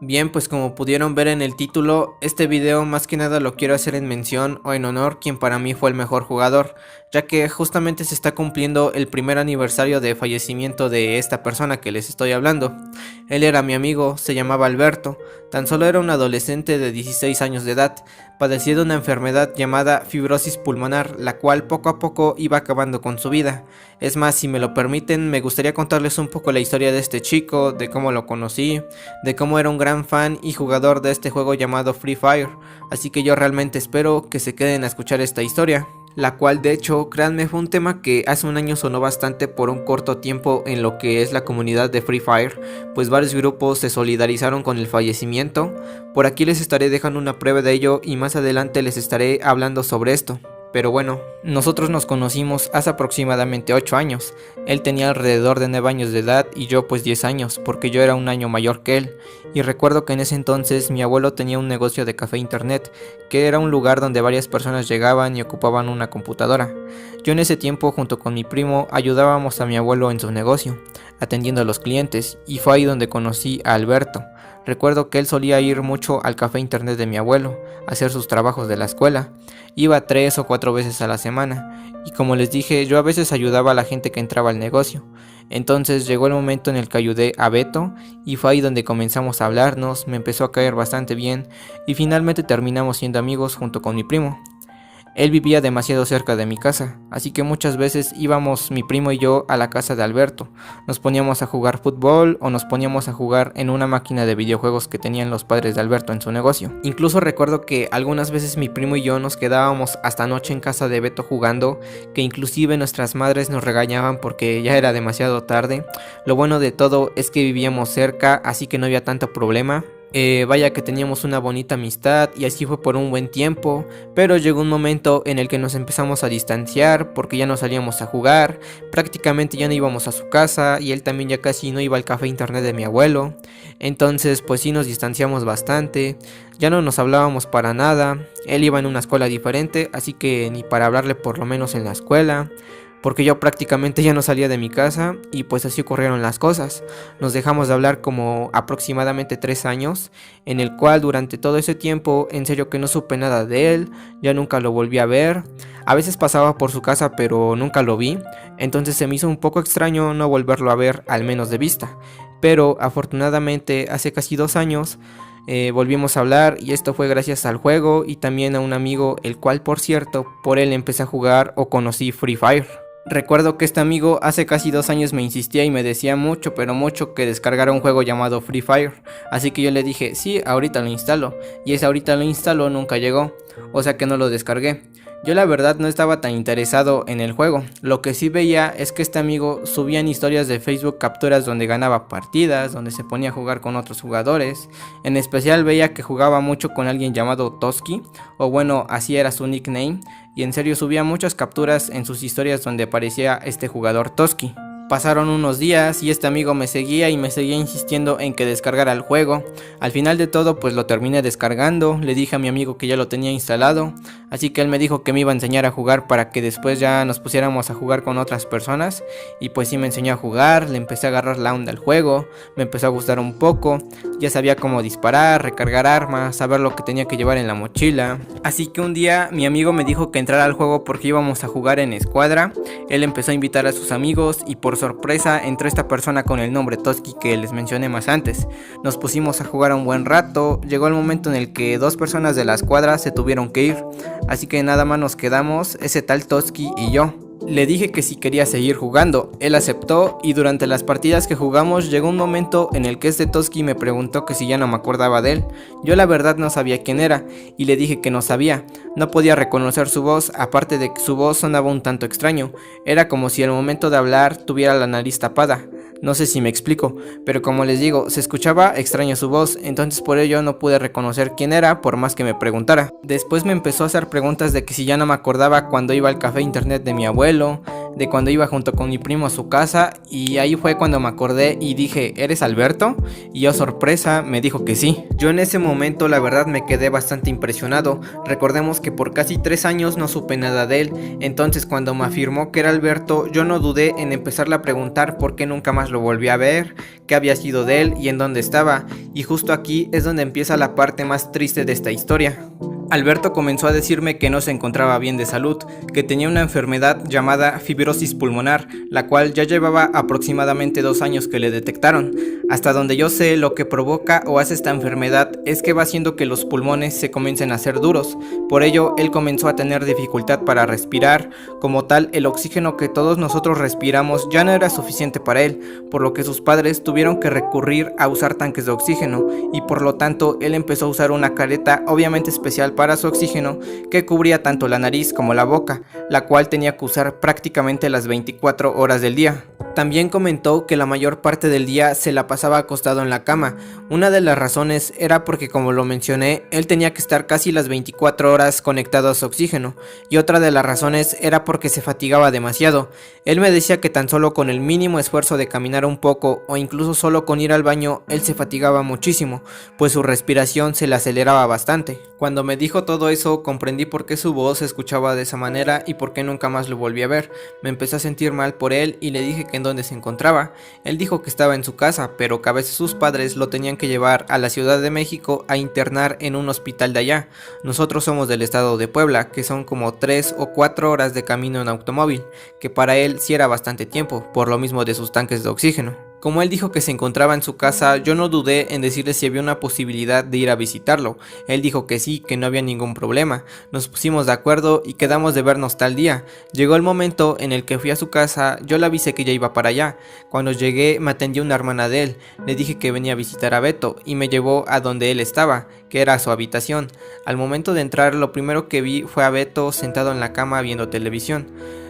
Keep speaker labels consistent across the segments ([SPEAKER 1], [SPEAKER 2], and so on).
[SPEAKER 1] Bien, pues como pudieron ver en el título, este video más que nada lo quiero hacer en mención o en honor quien para mí fue el mejor jugador, ya que justamente se está cumpliendo el primer aniversario de fallecimiento de esta persona que les estoy hablando. Él era mi amigo, se llamaba Alberto, tan solo era un adolescente de 16 años de edad, padecía de una enfermedad llamada fibrosis pulmonar, la cual poco a poco iba acabando con su vida. Es más, si me lo permiten, me gustaría contarles un poco la historia de este chico, de cómo lo conocí, de cómo era un gran fan y jugador de este juego llamado Free Fire, así que yo realmente espero que se queden a escuchar esta historia, la cual de hecho, créanme, fue un tema que hace un año sonó bastante por un corto tiempo en lo que es la comunidad de Free Fire, pues varios grupos se solidarizaron con el fallecimiento. Por aquí les estaré dejando una prueba de ello y más adelante les estaré hablando sobre esto. Pero bueno, nosotros nos conocimos hace aproximadamente 8 años. Él tenía alrededor de 9 años de edad y yo pues 10 años, porque yo era un año mayor que él. Y recuerdo que en ese entonces mi abuelo tenía un negocio de café internet, que era un lugar donde varias personas llegaban y ocupaban una computadora. Yo en ese tiempo junto con mi primo ayudábamos a mi abuelo en su negocio, atendiendo a los clientes, y fue ahí donde conocí a Alberto. Recuerdo que él solía ir mucho al café internet de mi abuelo, a hacer sus trabajos de la escuela. Iba 3 o 4 veces a la semana, y como les dije, yo a veces ayudaba a la gente que entraba al negocio. Entonces llegó el momento en el que ayudé a Beto, y fue ahí donde comenzamos a hablarnos, me empezó a caer bastante bien, y finalmente terminamos siendo amigos junto con mi primo. Él vivía demasiado cerca de mi casa, así que muchas veces íbamos mi primo y yo a la casa de Alberto. Nos poníamos a jugar fútbol o nos poníamos a jugar en una máquina de videojuegos que tenían los padres de Alberto en su negocio. Incluso recuerdo que algunas veces mi primo y yo nos quedábamos hasta noche en casa de Beto jugando, que inclusive nuestras madres nos regañaban porque ya era demasiado tarde. Lo bueno de todo es que vivíamos cerca, así que no había tanto problema. Vaya que teníamos una bonita amistad y así fue por un buen tiempo, pero llegó un momento en el que nos empezamos a distanciar porque ya no salíamos a jugar, prácticamente ya no íbamos a su casa y él también ya casi no iba al café internet de mi abuelo. Entonces pues sí nos distanciamos bastante, ya no nos hablábamos para nada. Él iba en una escuela diferente, así que ni para hablarle por lo menos en la escuela, porque yo prácticamente ya no salía de mi casa y pues así ocurrieron las cosas. Nos dejamos de hablar como aproximadamente 3 años, en el cual durante todo ese tiempo en serio que no supe nada de él, ya nunca lo volví a ver. A veces pasaba por su casa pero nunca lo vi, entonces se me hizo un poco extraño no volverlo a ver al menos de vista. Pero afortunadamente hace casi 2 años volvimos a hablar y esto fue gracias al juego y también a un amigo, el cual por cierto por él empecé a jugar o conocí Free Fire. Recuerdo que este amigo hace casi 2 años me insistía y me decía mucho pero mucho que descargara un juego llamado Free Fire, así que yo le dije sí, ahorita lo instalo, y ese ahorita lo instaló nunca llegó, o sea que no lo descargué. Yo la verdad no estaba tan interesado en el juego, lo que sí veía es que este amigo subía en historias de Facebook capturas donde ganaba partidas, donde se ponía a jugar con otros jugadores. En especial veía que jugaba mucho con alguien llamado Toski, o bueno, así era su nickname, y en serio subía muchas capturas en sus historias donde aparecía este jugador Toski. Pasaron unos días y este amigo me seguía y me seguía insistiendo en que descargara el juego. Al final de todo pues lo terminé descargando, le dije a mi amigo que ya lo tenía instalado, así que él me dijo que me iba a enseñar a jugar para que después ya nos pusiéramos a jugar con otras personas, y pues sí me enseñó a jugar, le empecé a agarrar la onda al juego, me empezó a gustar un poco, ya sabía cómo disparar, recargar armas, saber lo que tenía que llevar en la mochila. Así que un día mi amigo me dijo que entrara al juego porque íbamos a jugar en escuadra. Él empezó a invitar a sus amigos y por sorpresa entró esta persona con el nombre Toski que les mencioné más antes. Nos pusimos a jugar un buen rato, llegó el momento en el que 2 personas de la escuadra se tuvieron que ir, así que nada más nos quedamos ese tal Toski y yo. Le dije que si quería seguir jugando, él aceptó y durante las partidas que jugamos llegó un momento en el que este Toski me preguntó que si ya no me acordaba de él. Yo la verdad no sabía quién era y le dije que no sabía, no podía reconocer su voz, aparte de que su voz sonaba un tanto extraño, era como si al momento de hablar tuviera la nariz tapada. No sé si me explico, pero como les digo, se escuchaba extraño su voz, entonces por ello no pude reconocer quién era por más que me preguntara. Después me empezó a hacer preguntas de que si ya no me acordaba cuando iba al café internet de mi abuelo, de cuando iba junto con mi primo a su casa, y ahí fue cuando me acordé y dije, ¿eres Alberto? Y yo, sorpresa, me dijo que sí. Yo en ese momento la verdad me quedé bastante impresionado. Recordemos que por casi 3 años no supe nada de él, entonces cuando me afirmó que era Alberto, yo no dudé en empezarle a preguntar por qué nunca más lo volví a ver, qué había sido de él y en dónde estaba, y justo aquí es donde empieza la parte más triste de esta historia. Alberto comenzó a decirme que no se encontraba bien de salud, que tenía una enfermedad llamada fibrosis pulmonar, la cual ya llevaba aproximadamente 2 años que le detectaron. Hasta donde yo sé, lo que provoca o hace esta enfermedad es que va haciendo que los pulmones se comiencen a hacer duros. Por ello, él comenzó a tener dificultad para respirar. Como tal, el oxígeno que todos nosotros respiramos ya no era suficiente para él, por lo que sus padres tuvieron que recurrir a usar tanques de oxígeno, y por lo tanto él empezó a usar una careta obviamente especial para su oxígeno que cubría tanto la nariz como la boca, la cual tenía que usar prácticamente las 24 horas del día. También comentó que la mayor parte del día se la pasaba acostado en la cama. Una de las razones era porque, como lo mencioné, él tenía que estar casi las 24 horas conectado a su oxígeno, y otra de las razones era porque se fatigaba demasiado. Él me decía que tan solo con el mínimo esfuerzo de caminar un poco o incluso solo con ir al baño, él se fatigaba muchísimo, pues su respiración se le aceleraba bastante. Cuando me dijo todo eso, comprendí por qué su voz se escuchaba de esa manera y por qué nunca más lo volví a ver. Me empecé a sentir mal por él y le dije que en dónde se encontraba. Él dijo que estaba en su casa, pero que a veces sus padres lo tenían que llevar a la Ciudad de México a internar en un hospital de allá. Nosotros somos del estado de Puebla, que son como 3 o 4 horas de camino en automóvil, que para él sí era bastante tiempo, por lo mismo de sus tanques de oxígeno. Como él dijo que se encontraba en su casa, yo no dudé en decirle si había una posibilidad de ir a visitarlo. Él dijo que sí, que no había ningún problema. Nos pusimos de acuerdo y quedamos de vernos tal día. Llegó el momento en el que fui a su casa, yo le avisé que ya iba para allá. Cuando llegué me atendió una hermana de él, le dije que venía a visitar a Beto y me llevó a donde él estaba, que era su habitación. Al momento de entrar, lo primero que vi fue a Beto sentado en la cama viendo televisión.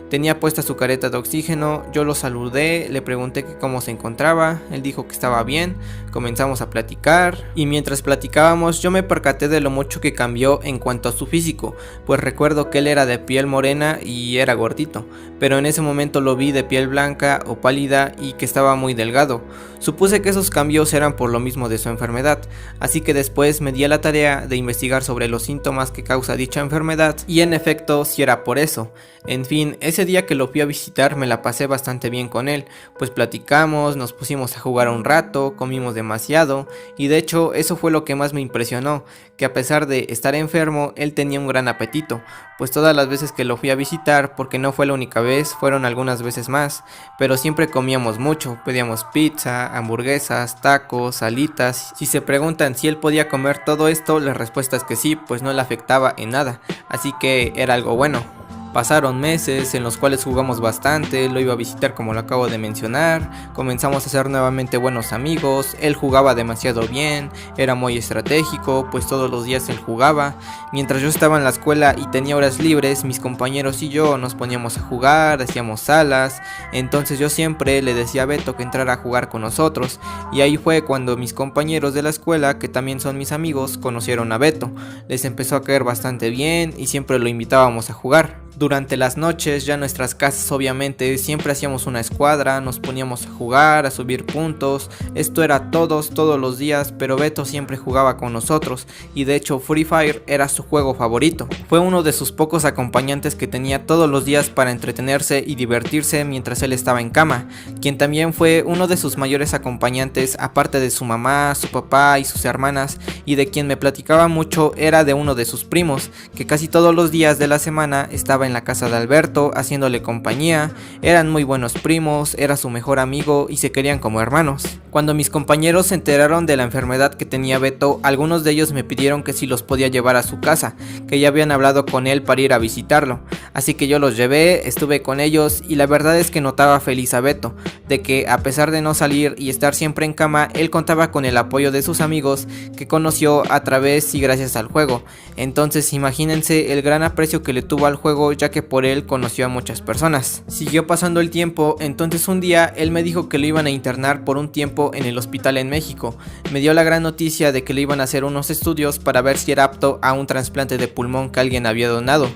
[SPEAKER 1] Tenía puesta su careta de oxígeno, yo lo saludé, le pregunté que cómo se encontraba, él dijo que estaba bien, comenzamos a platicar, y mientras platicábamos yo me percaté de lo mucho que cambió en cuanto a su físico, pues recuerdo que él era de piel morena y era gordito, pero en ese momento lo vi de piel blanca o pálida y que estaba muy delgado. Supuse que esos cambios eran por lo mismo de su enfermedad, así que después me di a la tarea de investigar sobre los síntomas que causa dicha enfermedad, y en efecto sí era por eso. En fin, ese día que lo fui a visitar me la pasé bastante bien con él, pues platicamos, nos pusimos a jugar un rato, comimos demasiado, y de hecho eso fue lo que más me impresionó, que a pesar de estar enfermo, él tenía un gran apetito, pues todas las veces que lo fui a visitar, porque no fue la única vez, fueron algunas veces más, pero siempre comíamos mucho, pedíamos pizza, hamburguesas, tacos, alitas. Si se preguntan si él podía comer todo esto, la respuesta es que sí, pues no le afectaba en nada, así que era algo bueno. Pasaron meses en los cuales jugamos bastante, lo iba a visitar como lo acabo de mencionar, comenzamos a ser nuevamente buenos amigos, él jugaba demasiado bien, era muy estratégico, pues todos los días él jugaba. Mientras yo estaba en la escuela y tenía horas libres, mis compañeros y yo nos poníamos a jugar, hacíamos salas, entonces yo siempre le decía a Beto que entrara a jugar con nosotros, y ahí fue cuando mis compañeros de la escuela, que también son mis amigos, conocieron a Beto, les empezó a caer bastante bien y siempre lo invitábamos a jugar. Durante las noches, ya en nuestras casas obviamente, siempre hacíamos una escuadra, nos poníamos a jugar, a subir puntos, esto era todos los días, pero Beto siempre jugaba con nosotros, y de hecho Free Fire era su juego favorito. Fue uno de sus pocos acompañantes que tenía todos los días para entretenerse y divertirse mientras él estaba en cama, quien también fue uno de sus mayores acompañantes, aparte de su mamá, su papá y sus hermanas, y de quien me platicaba mucho era de uno de sus primos, que casi todos los días de la semana estaba en la casa de Alberto haciéndole compañía. Eran muy buenos primos, era su mejor amigo y se querían como hermanos. Cuando mis compañeros se enteraron de la enfermedad que tenía Beto, algunos de ellos me pidieron que si los podía llevar a su casa, que ya habían hablado con él para ir a visitarlo, así que yo los llevé, estuve con ellos y la verdad es que notaba feliz a Beto, de que a pesar de no salir y estar siempre en cama, él contaba con el apoyo de sus amigos que conoció a través y gracias al juego. Entonces imagínense el gran aprecio que le tuvo al juego, ya que por él conoció a muchas personas. Siguió pasando el tiempo, entonces un día él me dijo que lo iban a internar por un tiempo en el hospital en México. Me dio la gran noticia de que le iban a hacer unos estudios para ver si era apto a un trasplante de pulmón que alguien había donado.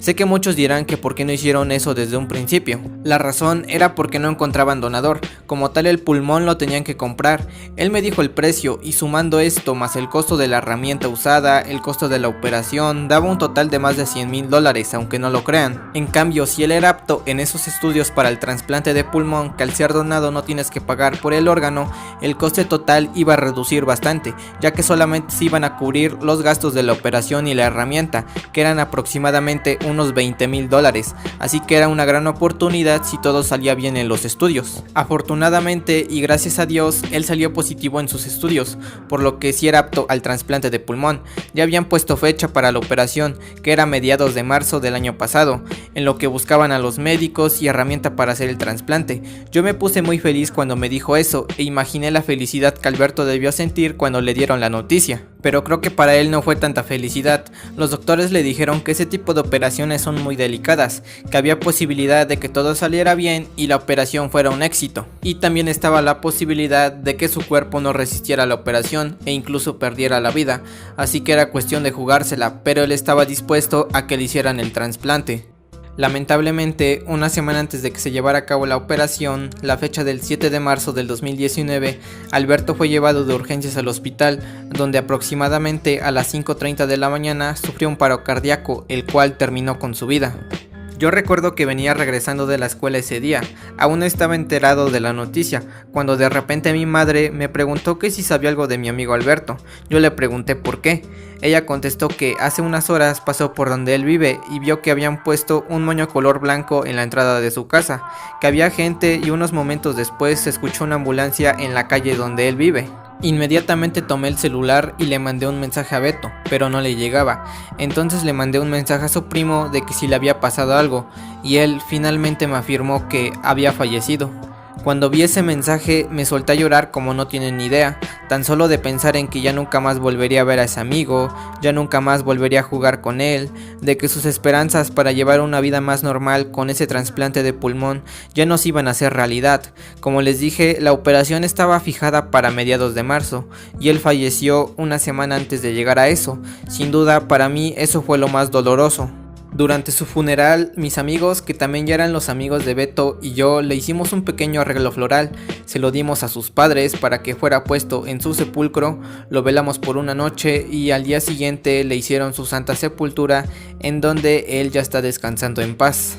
[SPEAKER 1] Sé que muchos dirán que por qué no hicieron eso desde un principio. La razón era porque no encontraban donador, como tal el pulmón lo tenían que comprar. Él me dijo el precio y sumando esto más el costo de la herramienta usada, el costo de la operación, daba un total de más de $100,000, aunque no lo crean. En cambio, si él era apto en esos estudios para el trasplante de pulmón, que al ser donado no tienes que pagar por el órgano, el coste total iba a reducir bastante, ya que solamente se iban a cubrir los gastos de la operación y la herramienta, que eran aproximadamente unos $20,000, así que era una gran oportunidad si todo salía bien en los estudios. Afortunadamente y gracias a Dios, él salió positivo en sus estudios, por lo que sí era apto al trasplante de pulmón. Ya habían puesto fecha para la operación, que era a mediados de marzo del año pasado, en lo que buscaban a los médicos y herramienta para hacer el trasplante. Yo me puse muy feliz cuando me dijo eso e imaginé la felicidad que Alberto debió sentir cuando le dieron la noticia. Pero creo que para él no fue tanta felicidad. Los doctores le dijeron que ese tipo de operaciones son muy delicadas, que había posibilidad de que todo saliera bien y la operación fuera un éxito. Y también estaba la posibilidad de que su cuerpo no resistiera a la operación e incluso perdiera la vida, así que era cuestión de jugársela, pero él estaba dispuesto a que le hicieran el trasplante. Lamentablemente, una semana antes de que se llevara a cabo la operación, la fecha del 7 de marzo del 2019, Alberto fue llevado de urgencias al hospital, donde aproximadamente a las 5:30 de la mañana sufrió un paro cardíaco, el cual terminó con su vida. Yo recuerdo que venía regresando de la escuela ese día, aún no estaba enterado de la noticia, cuando de repente mi madre me preguntó que si sabía algo de mi amigo Alberto. Yo le pregunté por qué. Ella contestó que hace unas horas pasó por donde él vive y vio que habían puesto un moño color blanco en la entrada de su casa, que había gente y unos momentos después se escuchó una ambulancia en la calle donde él vive. Inmediatamente tomé el celular y le mandé un mensaje a Beto, pero no le llegaba. Entonces le mandé un mensaje a su primo de que si le había pasado algo, y él finalmente me afirmó que había fallecido. Cuando vi ese mensaje me solté a llorar como no tienen ni idea, tan solo de pensar en que ya nunca más volvería a ver a ese amigo, ya nunca más volvería a jugar con él, de que sus esperanzas para llevar una vida más normal con ese trasplante de pulmón ya no se iban a hacer realidad. Como les dije, la operación estaba fijada para mediados de marzo y él falleció una semana antes de llegar a eso. Sin duda, para mí eso fue lo más doloroso. Durante su funeral, mis amigos, que también ya eran los amigos de Beto, y yo le hicimos un pequeño arreglo floral, se lo dimos a sus padres para que fuera puesto en su sepulcro, lo velamos por una noche y al día siguiente le hicieron su santa sepultura, en donde él ya está descansando en paz.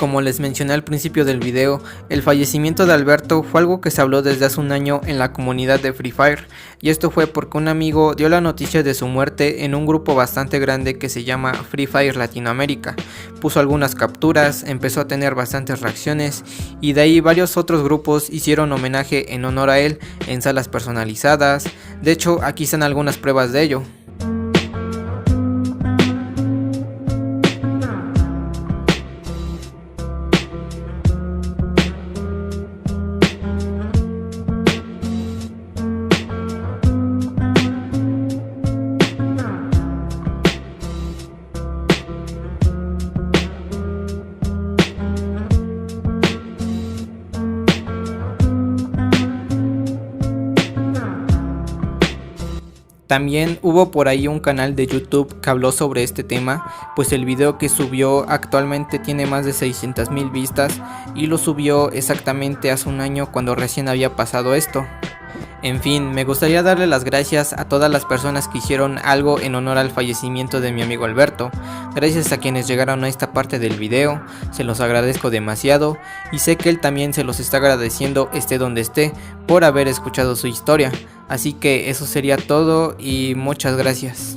[SPEAKER 1] Como les mencioné al principio del video, el fallecimiento de Alberto fue algo que se habló desde hace un año en la comunidad de Free Fire, y esto fue porque un amigo dio la noticia de su muerte en un grupo bastante grande que se llama Free Fire Latinoamérica. Puso algunas capturas, empezó a tener bastantes reacciones y de ahí varios otros grupos hicieron homenaje en honor a él en salas personalizadas. De hecho, aquí están algunas pruebas de ello. También hubo por ahí un canal de YouTube que habló sobre este tema, pues el video que subió actualmente tiene más de 600,000 vistas y lo subió exactamente hace un año cuando recién había pasado esto. En fin, me gustaría darle las gracias a todas las personas que hicieron algo en honor al fallecimiento de mi amigo Alberto. Gracias a quienes llegaron a esta parte del video, se los agradezco demasiado y sé que él también se los está agradeciendo esté donde esté por haber escuchado su historia. Así que eso sería todo y muchas gracias.